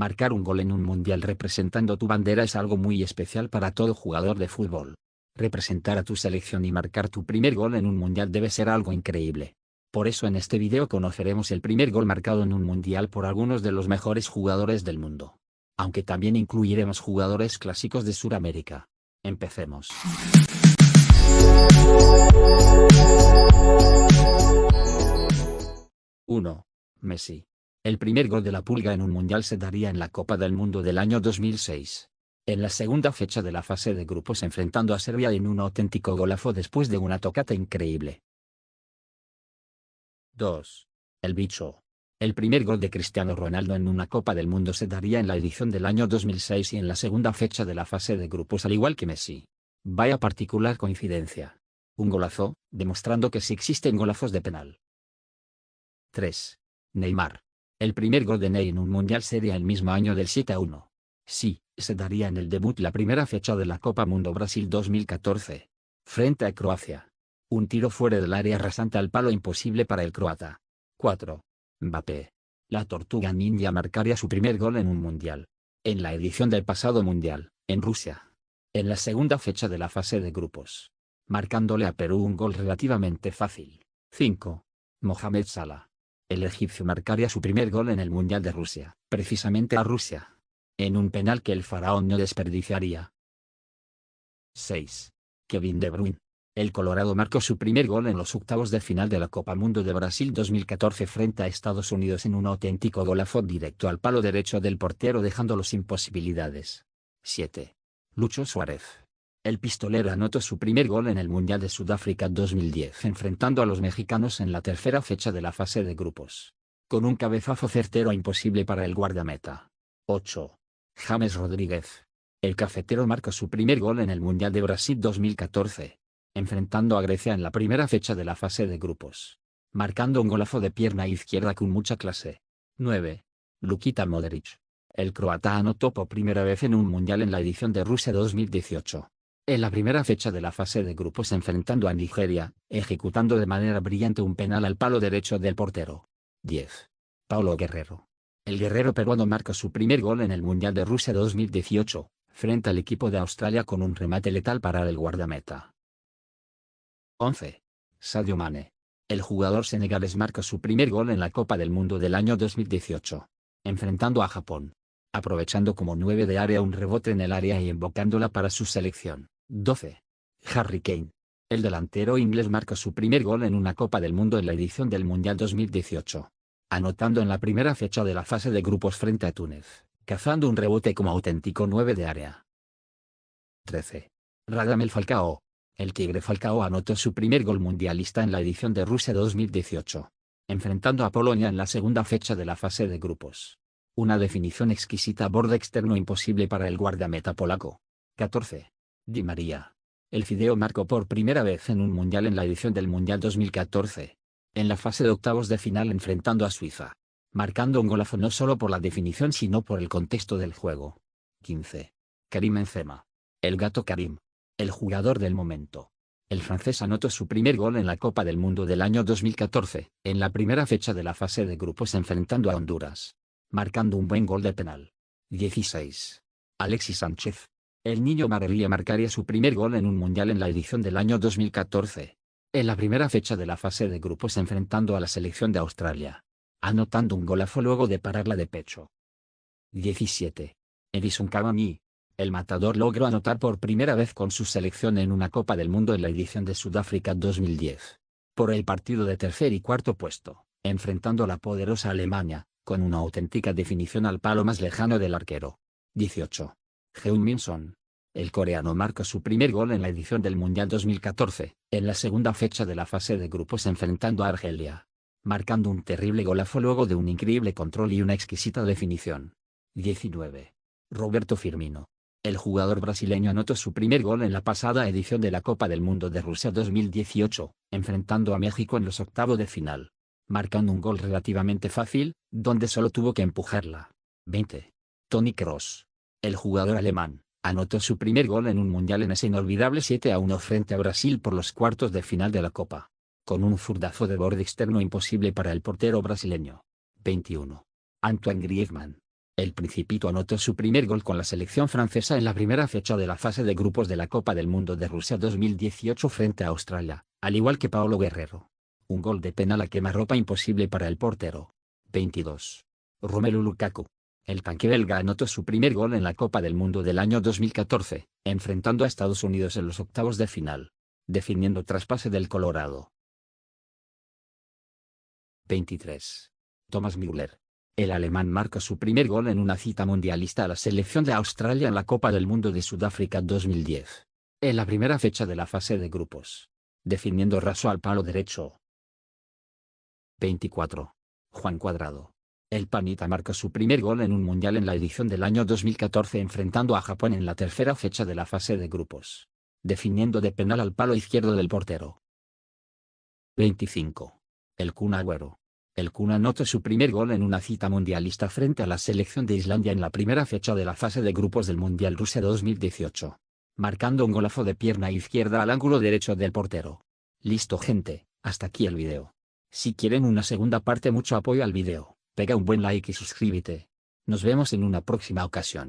Marcar un gol en un mundial representando tu bandera es algo muy especial para todo jugador de fútbol. Representar a tu selección y marcar tu primer gol en un mundial debe ser algo increíble. Por eso en este video conoceremos el primer gol marcado en un mundial por algunos de los mejores jugadores del mundo. Aunque también incluiremos jugadores clásicos de Sudamérica. Empecemos. 1. Messi. El primer gol de la Pulga en un mundial se daría en la Copa del Mundo del año 2006. En la segunda fecha de la fase de grupos enfrentando a Serbia en un auténtico golazo después de una tocata increíble. 2. El Bicho. El primer gol de Cristiano Ronaldo en una Copa del Mundo se daría en la edición del año 2006 y en la segunda fecha de la fase de grupos al igual que Messi. Vaya particular coincidencia. Un golazo, demostrando que sí existen golazos de penal. 3. Neymar. El primer gol de Ney en un mundial sería el mismo año del 7-1. Sí, se daría en el debut la primera fecha de la Copa Mundo Brasil 2014. Frente a Croacia. Un tiro fuera del área rasante al palo imposible para el croata. 4. Mbappé. La Tortuga Ninja marcaría su primer gol en un mundial. En la edición del pasado mundial, en Rusia. En la segunda fecha de la fase de grupos. Marcándole a Perú un gol relativamente fácil. 5. Mohamed Salah. El egipcio marcaría su primer gol en el Mundial de Rusia, precisamente a Rusia. En un penal que el faraón no desperdiciaría. 6. Kevin De Bruyne. El Colorado marcó su primer gol en los octavos de final de la Copa Mundo de Brasil 2014 frente a Estados Unidos en un auténtico golazo directo al palo derecho del portero dejándolo sin posibilidades. 7. Lucho Suárez. El pistolero anotó su primer gol en el Mundial de Sudáfrica 2010 enfrentando a los mexicanos en la tercera fecha de la fase de grupos. Con un cabezazo certero e imposible para el guardameta. 8. James Rodríguez. El cafetero marcó su primer gol en el Mundial de Brasil 2014. Enfrentando a Grecia en la primera fecha de la fase de grupos. Marcando un golazo de pierna izquierda con mucha clase. 9. Luka Modric. El croata anotó por primera vez en un mundial en la edición de Rusia 2018. En la primera fecha de la fase de grupos enfrentando a Nigeria, ejecutando de manera brillante un penal al palo derecho del portero. 10. Paulo Guerrero. El guerrero peruano marca su primer gol en el Mundial de Rusia 2018, frente al equipo de Australia con un remate letal para el guardameta. 11. Sadio Mané. El jugador senegalés marca su primer gol en la Copa del Mundo del año 2018, enfrentando a Japón. Aprovechando como 9 de área un rebote en el área y invocándola para su selección. 12. Harry Kane. El delantero inglés marca su primer gol en una Copa del Mundo en la edición del Mundial 2018. Anotando en la primera fecha de la fase de grupos frente a Túnez, cazando un rebote como auténtico 9 de área. 13. Radamel Falcao. El Tigre Falcao anotó su primer gol mundialista en la edición de Rusia 2018. Enfrentando a Polonia en la segunda fecha de la fase de grupos. Una definición exquisita a borde externo imposible para el guardameta polaco. 14. Di María. El Fideo marcó por primera vez en un mundial en la edición del Mundial 2014. En la fase de octavos de final enfrentando a Suiza. Marcando un golazo no solo por la definición sino por el contexto del juego. 15. Karim Benzema. El gato Karim. El jugador del momento. El francés anotó su primer gol en la Copa del Mundo del año 2014, en la primera fecha de la fase de grupos enfrentando a Honduras. Marcando un buen gol de penal. 16. Alexis Sánchez. El niño maravilla marcaría su primer gol en un mundial en la edición del año 2014. En la primera fecha de la fase de grupos enfrentando a la selección de Australia. Anotando un golazo luego de pararla de pecho. 17. Edinson Cavani. El matador logró anotar por primera vez con su selección en una Copa del Mundo en la edición de Sudáfrica 2010. Por el partido de tercer y cuarto puesto, enfrentando a la poderosa Alemania, con una auténtica definición al palo más lejano del arquero. 18. Heung-min Son. El coreano marca su primer gol en la edición del Mundial 2014, en la segunda fecha de la fase de grupos enfrentando a Argelia. Marcando un terrible golazo luego de un increíble control y una exquisita definición. 19. Roberto Firmino. El jugador brasileño anotó su primer gol en la pasada edición de la Copa del Mundo de Rusia 2018, enfrentando a México en los octavos de final. Marcando un gol relativamente fácil, donde solo tuvo que empujarla. 20. Toni Kroos. El jugador alemán, anotó su primer gol en un mundial en ese inolvidable 7-1 frente a Brasil por los cuartos de final de la Copa. Con un zurdazo de borde externo imposible para el portero brasileño. 21. Antoine Griezmann. El Principito anotó su primer gol con la selección francesa en la primera fecha de la fase de grupos de la Copa del Mundo de Rusia 2018 frente a Australia, al igual que Paolo Guerrero. Un gol de penal a quemarropa imposible para el portero. 22. Romelu Lukaku. El tanque belga anotó su primer gol en la Copa del Mundo del año 2014, enfrentando a Estados Unidos en los octavos de final, definiendo traspase del Colorado. 23. Thomas Müller. El alemán marca su primer gol en una cita mundialista a la selección de Australia en la Copa del Mundo de Sudáfrica 2010. En la primera fecha de la fase de grupos, definiendo raso al palo derecho. 24. Juan Cuadrado. El panita marca su primer gol en un mundial en la edición del año 2014 enfrentando a Japón en la tercera fecha de la fase de grupos, definiendo de penal al palo izquierdo del portero. 25. El Kun Agüero. El Kun anotó su primer gol en una cita mundialista frente a la selección de Islandia en la primera fecha de la fase de grupos del Mundial Rusia 2018, marcando un golazo de pierna izquierda al ángulo derecho del portero. Listo gente, hasta aquí el video. Si quieren una segunda parte, mucho apoyo al video, pega un buen like y suscríbete. Nos vemos en una próxima ocasión.